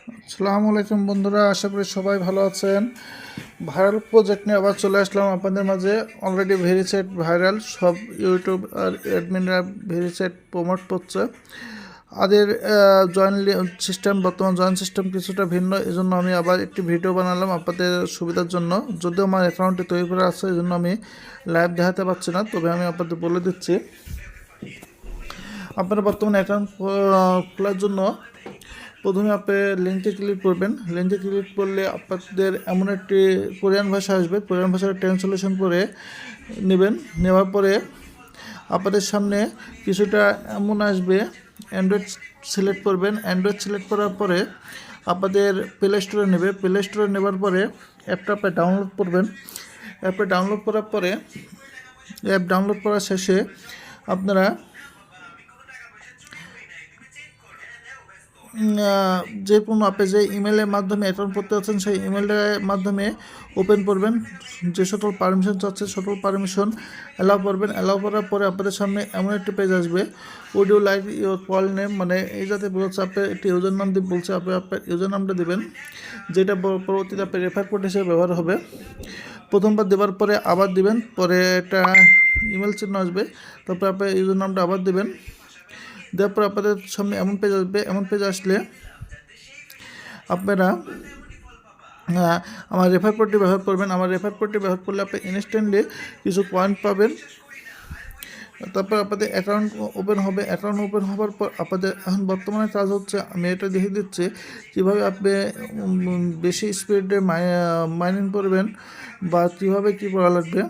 আসসালামু আলাইকুম বন্ধুরা, আশা করি সবাই ভালো আছেন। ভাইরাল প্রজেক্ট নিয়ে আবার চলে আসলাম আপনাদের মাঝে। অলরেডি ভেরিসাইট ভাইরাল, সব ইউটিউব আর অ্যাডমিনরা ভেরিসাইট প্রমোট করছে। আদের জয়েন সিস্টেম, বর্তমান জয়েন সিস্টেম কিছুটা ভিন্ন, এই জন্য আমি আবার একটি ভিডিও বানালাম আপনাদের সুবিধার জন্য। যদিও আমার অ্যাকাউন্টটি তৈরি করা আছে, এই জন্য আমি লাইভ দেখাতে পারছি না, তবে আমি আপনাদের বলে দিচ্ছি। আপনারা বর্তমানে অ্যাকাউন্ট খোলার জন্য প্রথমে আপনি লিঙ্কে ক্লিক করবেন। লিঙ্কে ক্লিক করলে আপনাদের এমন একটি কোরিয়ান ভাষা আসবে, কোরিয়ান ভাষার ট্রান্সলেশন করে নেবেন। নেওয়ার পরে আপনাদের সামনে কিছুটা এমন আসবে, অ্যান্ড্রয়েড সিলেক্ট করবেন। অ্যান্ড্রয়েড সিলেক্ট করার পরে আপনাদের প্লে স্টোরে নেবে। প্লে স্টোরে নেবার পরে অ্যাপটা আপনি ডাউনলোড করবেন। অ্যাপটা ডাউনলোড করার পরে অ্যাপ ডাউনলোড করার শেষে আপনারা যে কোনো আপনি যে ইমেলের মাধ্যমে অ্যাকাউন্ট করতে যাচ্ছেন সেই ইমেলটার মাধ্যমে ওপেন করবেন। যে সকল পারমিশন চাচ্ছে সকল পারমিশন অ্যালাউ করবেন। অ্যালাউ করার পরে আপনাদের সামনে এমন একটি পেজ আসবে, would you like your call name, মানে এই যাতে বলছে আপনি একটি ইউজার নাম দিয়ে বলছে, আপনি আপনার ইউজার নামটা দেবেন, যেটা পরবর্তীতে আপনি রেফার কোড হিসেবে ব্যবহার হবে। প্রথমবার দেওয়ার পরে আবার দিবেন, পরে একটা ইমেল চিহ্ন আসবে, তারপরে আপনি ইউজার নামটা আবার দেবেন। দেওয়ার পর আপনাদের সামনে এমন পেজ আসবে। এমন পেজ আসলে আপনারা আমার রেফার কোডটি ব্যবহার করবেন। আমার রেফার কোডটি ব্যবহার করলে আপনি ইনস্ট্যান্টলি কিছু পয়েন্ট পাবেন। তারপর আপনাদের অ্যাকাউন্ট ওপেন হবে। অ্যাকাউন্ট ওপেন হওয়ার পর আপনাদের এখন বর্তমানে কাজ হচ্ছে, আমি এটা দেখিয়ে দিচ্ছি কীভাবে আপনি বেশি স্পিডে মাইনিং করবেন বা কীভাবে কী করা লাগবে।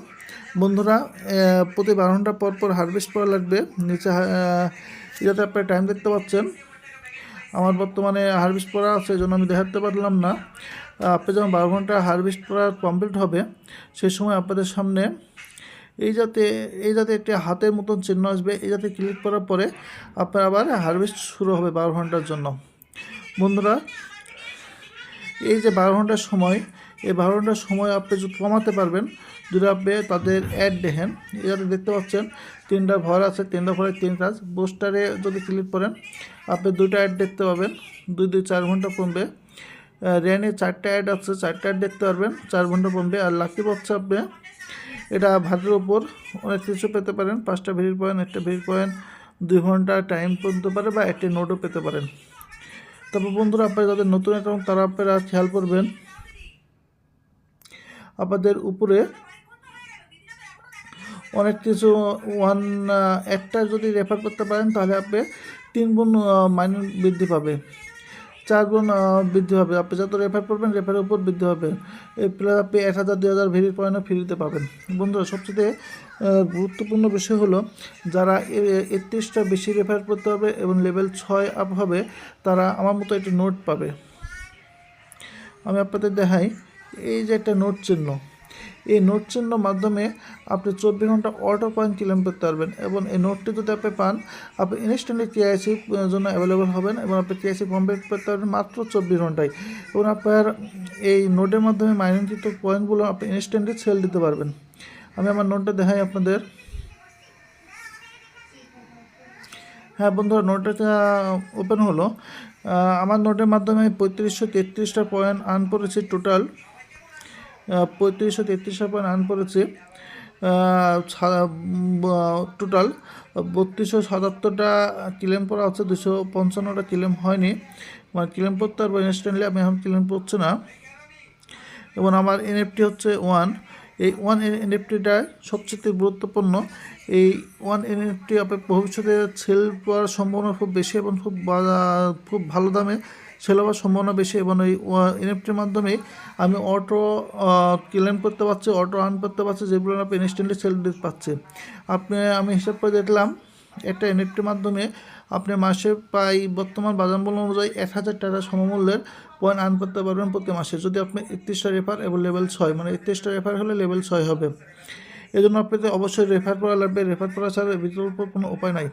বন্ধুরা, প্রতি 12 ঘন্টা পর পর হারভেস্ট করা লাগবে। নিচে যাতে আপনি টাইম দেখতে পাচ্ছেন, আমার বর্তমানে হারভেস্ট করা আছে, এই জন্য আমি দেখাতে পারলাম না। আপনি যখন 12 ঘন্টা হারভেস্ট করা কমপ্লিট হবে, সেই সময় আপনাদের সামনে এই যাতে একটি হাতের মতন চিহ্ন আসবে। এই যাতে ক্লিক করার পরে আপনার আবার হারভেস্ট শুরু হবে 12 ঘন্টার জন্য। বন্ধুরা, এই যে 12 ঘন্টার সময়, এই 12 ঘন্টার সময় আপনি যদি কমাতে পারবেন, যদি আপনি তাদের অ্যাড দেখেন, যাতে দেখতে পাচ্ছেন 3টা ঘর আছে, 3টা ঘরের 3 কাজ। বুস্টারে যদি ক্লিক করেন আপনি 2টা অ্যাড দেখতে পাবেন। 2 4 ঘন্টা কমবে। রেনে 4টা অ্যাড আছে, 4টা অ্যাড দেখতে পারবেন, 4 ঘন্টা কমবে। আর লাকি বক্সে আপনি এটা ভাতের উপর অনেক কিছু পেতে পারেন। 5টা ভেরির পয়েন্ট, একটা ভেরির পয়েন্ট, 2 ঘন্টা টাইম পেতে পারে, বা একটি নোটও পেতে পারেন। তারপর বন্ধুরা, আপনারা যাদের নতুন অ্যাকাউন্ট তারা আপনারা খেয়াল করবেন, আপনাদের উপরে অনেক কিছু একটা যদি রেফার করতে পারেন তাহলে আপনি 3 গুণ মাইনিং বৃদ্ধি পাবে, 4 গুণ বৃদ্ধি হবে। আপনি যত রেফার করবেন রেফারের উপর বৃদ্ধি হবে। এই প্লাস আপনি 1000 2000 ভেরির পয়েন্টও ফ্রিতে পাবেন। বন্ধুরা, সবচেয়ে গুরুত্বপূর্ণ বিষয় হলো, যারা 31টা বেশি রেফার করতে হবে এবং লেভেল 6 আপ হবে, তারা আমার মতো একটি নোট পাবে। আমি আপনাদের দেখাই, এই যে একটা নোট চিহ্ন, এই নোট চিহ্ন মাধ্যমে আপনি 24 ঘন্টা অটো কয়েন ক্লেম করতে পারবেন। এবং এই নোটটি যদি আপনি পান, আপনি ইনস্ট্যান্টলি কেআইসি জন্য অ্যাভেলেবল হবেন এবং আপনি কেআইসি কমপ্লিট করতে পারবেন মাত্র 24 ঘন্টায়। এবং আপনার এই নোটের মাধ্যমে মাইনিংকৃত কয়েনগুলো আপনি ইনস্ট্যান্টলি সেল দিতে পারবেন। আমি আমার নোটটা দেখাই আপনাদের। হ্যাঁ বন্ধুরা, নোটটা ওপেন হলো। আমার নোটের মাধ্যমে 3533টা পয়েন্ট আর্ন করেছি। টোটাল 3533টা পয়েন্ট আর্ন করেছি। টোটাল 3277টা ক্লেম করা হচ্ছে, 255টা ক্লেম হয়নি। মানে ক্লেম করতে পারবো ইনস্ট্যান্টলি, আমি এখন ক্লেম করছি না। এবং আমার এনএফটি হচ্ছে 1। এই 1 এনএফটিটা সবচেয়ে গুরুত্বপূর্ণ। এই 1 এনএফটি আপনার ভবিষ্যতে সেল করার সম্ভাবনা খুব বেশি এবং খুব ভালো দামে সেল হওয়ার সম্ভাবনা বেশি। এবং এই এনএফটির মাধ্যমে আমি অটো ক্লেম করতে পারছি, অটো আর্ন করতে পারছি, যেগুলো আপনি ইনস্ট্যান্টলি সেল দিতে পারছি। আমি হিসাব করে দেখলাম, একটা এনএফটির মাধ্যমে আপনি মাসে প্রায় বর্তমান বাজার মূল্য অনুযায়ী 1000 টাকা সমমূল্যের পয়েন্ট আর্ন করতে পারবেন প্রতি মাসে, যদি আপনি 31টা রেফার এবং লেভেল 6, মানে 31টা রেফার হলে লেভেল 6 হবে। এই জন্য আপনাদের অবশ্যই রেফার করা লাগবে। রেফার করা ছাড়া বিকল্প কোনো উপায় নাই।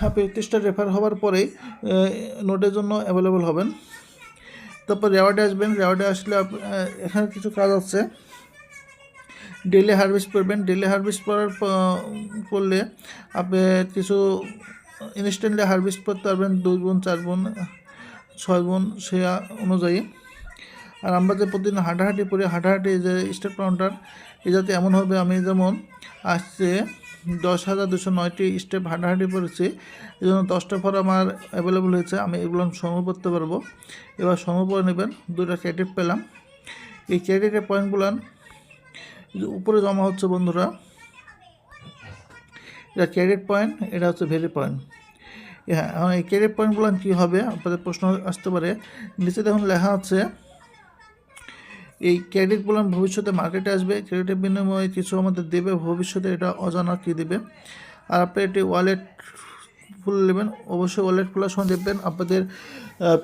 আপনি 31টা রেফার হওয়ার পরেই নোটের জন্য অ্যাভেলেবল হবেন। তারপর রেওয়ার্ডে আসবেন। রেওয়ার্ডে আসলে এখানে কিছু কাজ আছে। ডেইলি হারভেস্ট করবেন। ডেইলি হারভেস্ট করলে আপনি কিছু ইনস্ট্যান্টলি হারভেস্ট করতে পারবেন 2 গুণ 4 গুণ। 6 গুণ সে অনুযায়ী। আর আমরা যে প্রতিদিন হাঁটাহাঁটি করি, হাঁটাহাঁটি যে স্টেপ কাউন্টার এই যাতে এমন হবে, আমি যেমন আসছে 10,209টি স্টেপ হাঁটাহাঁটি করেছি, এই জন্য 10টা ফর আমার অ্যাভেলেবল হয়েছে, আমি এগুলো সংগ্রহ করতে পারবো। এবার সংগ্রহ করে নেবেন, 2টা ক্রেডিট পেলাম। এই ক্রেডিটের পয়েন্টগুলো উপরে জমা হচ্ছে বন্ধুরা, এটা ক্রেডিট পয়েন্ট, এটা হচ্ছে ভ্যালি পয়েন্ট। হ্যাঁ, এখন এই ক্রেডিট পয়েন্টগুলো কী হবে আপনাদের প্রশ্ন আসতে পারে। নিচে দেখুন লেখা আছে এই ক্রেডিটগুলো ভবিষ্যতে মার্কেটে আসবে, ক্রেডিটের বিনিময়ে কিছু আমাদের দেবে ভবিষ্যতে, এটা অজানা কী দেবে। আর আপনি এটি ওয়ালেট খুলে নেবেন, অবশ্যই ওয়ালেট খোলার সময় দেখবেন আপনাদের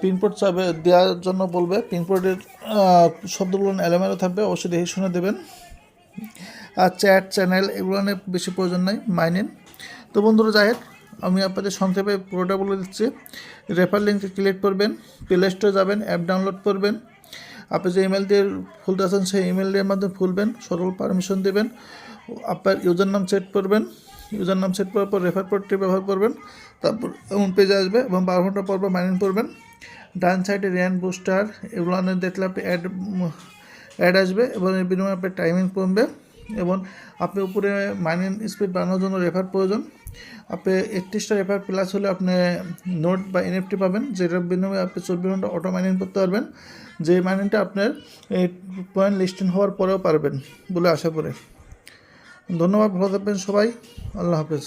পিনকোড চাবে দেওয়ার জন্য বলবে, পিনকোডের শব্দগুলো এলোমেলো থাকবে, অবশ্যই দেখে শুনে দেবেন। আর চ্যাট চ্যানেল এগুলো নিয়ে বেশি প্রয়োজন নাই, মাইনেন। তো বন্ধুরা যাই হোক, আমি আপনাদের সংক্ষেপে পুরোটা বলে দিচ্ছি। রেফার লিঙ্কে ক্লিক করবেন, প্লে স্টোরে যাবেন, অ্যাপ ডাউনলোড করবেন। আপনি যে ইমেল দিয়ে খুলতে আছেন সেই ইমেলের মাধ্যমে খুলবেন, সকল পারমিশন দেবেন, আপনার ইউজার নাম সেট করবেন। ইউজার নাম সেট করার পর রেফার কোডটি ব্যবহার করবেন, তারপর এমন পেজে আসবে এবং 12 ঘন্টা পর মাইনিং করবেন। ডান সাইডে র্যান বুস্টার এগুলো দেখলে আপনি অ্যাড আসবে এবং এর বিনিময়ে আপনার টাইমিং কমবে এবং আপনি উপরে মাইনিং স্পিড বাড়ানোর জন্য রেফার প্রয়োজন। আপনি 31টা রেফার প্লাস হলে আপনি নোট বা এনএফটি পাবেন, যেটার বিনিময়ে আপনি 24 ঘন্টা অটো মাইনিং করতে পারবেন, যে মাইনিংটা আপনার এই পয়েন্ট লিস্টিং হওয়ার পরেও পারবেন বলে আশা করি। ধন্যবাদ, ভালো থাকবেন সবাই, আল্লাহ হাফেজ।